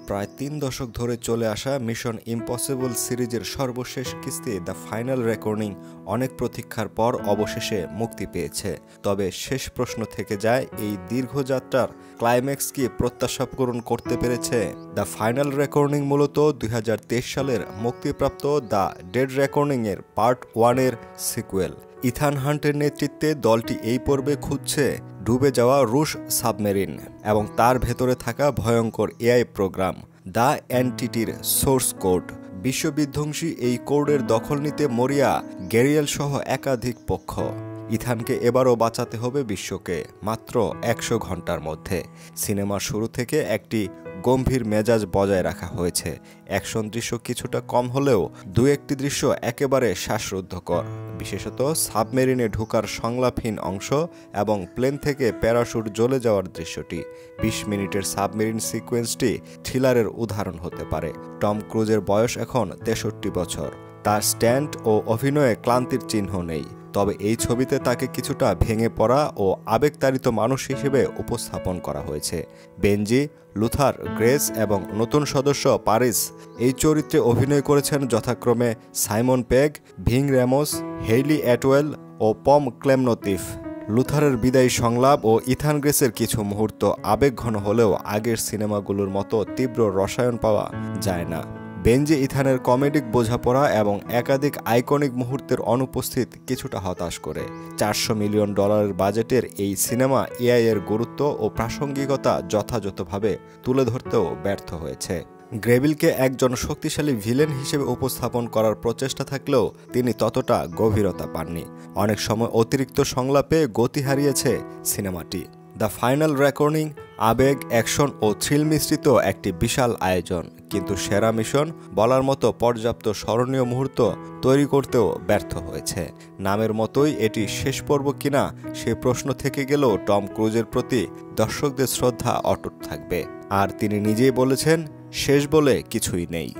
প্রায় ৩ দশক ধরে চলে আসা মিশন ইম্পসিবল সিরিজের সর্বশেষ কিস্তি দ্য ফাইনাল রেকর্ডিং অনেক প্রতীক্ষার পর অবশেষে মুক্তি পেয়েছে। তবে শেষ প্রশ্ন থেকে যায়, এই দীর্ঘ যাত্রার ক্লাইম্যাক্স কি প্রত্যাশা পূরণ করতে পেরেছে? দ্য ফাইনাল রেকর্ডিং মূলত ২০২৩ সালের মুক্তিপ্রাপ্ত দ্য ডেড রেকর্ডিং এর পার্ট 1 এর সিকুয়েল। ইথান হান্টের নেতৃত্বে দলটি এই পর্বে খুঁজছে ডুবে যাওয়া রুশ সাবমেরিন এবং তার ভেতরে থাকা ভয়ঙ্কর এআই প্রোগ্রাম দ্য এনটিটির সোর্স কোড। বিশ্ববিধ্বংসী এই কোডের দখল নিতে মরিয়া গ্যারিয়েল সহ একাধিক পক্ষ। ইথানকে এবারও বাঁচাতে হবে বিশ্বকে মাত্র ১০০ ঘন্টার মধ্যে। সিনেমার শুরু থেকে একটি গম্ভীর মেজাজ বজায় রাখা হয়েছে। অ্যাকশন দৃশ্য কিছুটা কম হলেও দু একটি দৃশ্য একেবারে শ্বাসরুদ্ধকর, বিশেষত সাবমেরিনে ঢোকার সংলাপহীন অংশ এবং প্লেন থেকে প্যারাশুট জ্বলে যাওয়ার দৃশ্যটি। ২০ মিনিটের সাবমেরিন সিকোয়েন্সটি থ্রিলারের উদাহরণ হতে পারে। টম ক্রুজের বয়স এখন ৬৩ বছর। তার স্ট্যান্ড ও অভিনয়ে ক্লান্তির চিহ্ন নেই, তবে এই ছবিতে তাকে কিছুটা ভেঙে পড়া ও আবেগতাড়িত মানুষ হিসেবে উপস্থাপন করা হয়েছে। বেনজি, লুথার, গ্রেস এবং নতুন সদস্য পারিস এই চরিত্রে অভিনয় করেছেন যথাক্রমে Simon peg, ভিং Ramos, Hayley Attwell ও পম ক্লেমনোতিফ। লুথারের বিদায়ী সংলাপ ও ইথান গ্রেসের কিছু মুহূর্ত আবেগঘন হলেও আগের সিনেমাগুলোর মতো তীব্র রসায়ন পাওয়া যায় না। বেনজি ইথানের কমেডিক বোঝাপড়া এবং একাধিক আইকনিক মুহূর্তের অনুপস্থিত কিছুটা হতাশ করে। $৪০০ মিলিয়ন বাজেটের এই সিনেমা এআই এর গুরুত্ব ও প্রাসঙ্গিকতা যথাযথভাবে তুলে ধরতেও ব্যর্থ হয়েছে। গ্রেভিলকে একজন শক্তিশালী ভিলেন হিসেবে উপস্থাপন করার প্রচেষ্টা থাকলেও তিনি ততটা গভীরতা পাননি। অনেক সময় অতিরিক্ত সংলাপে গতি হারিয়েছে সিনেমাটি। দ্য ফাইনাল রেকর্ডিং আবেগ, অ্যাকশন ও থ্রিল মিশ্রিত একটি বিশাল আয়োজন, কিন্তু সেরা মিশন বলার মতো পর্যাপ্ত স্মরণীয় মুহূর্ত তৈরি করতেও ব্যর্থ হয়েছে। নামের মতোই এটি শেষ পর্ব কিনা সে প্রশ্ন থেকে গেলেও টম ক্রুজের প্রতি দর্শকদের শ্রদ্ধা অটুট থাকবে। আর তিনি নিজেই বলেছেন, শেষ বলে কিছুই নেই।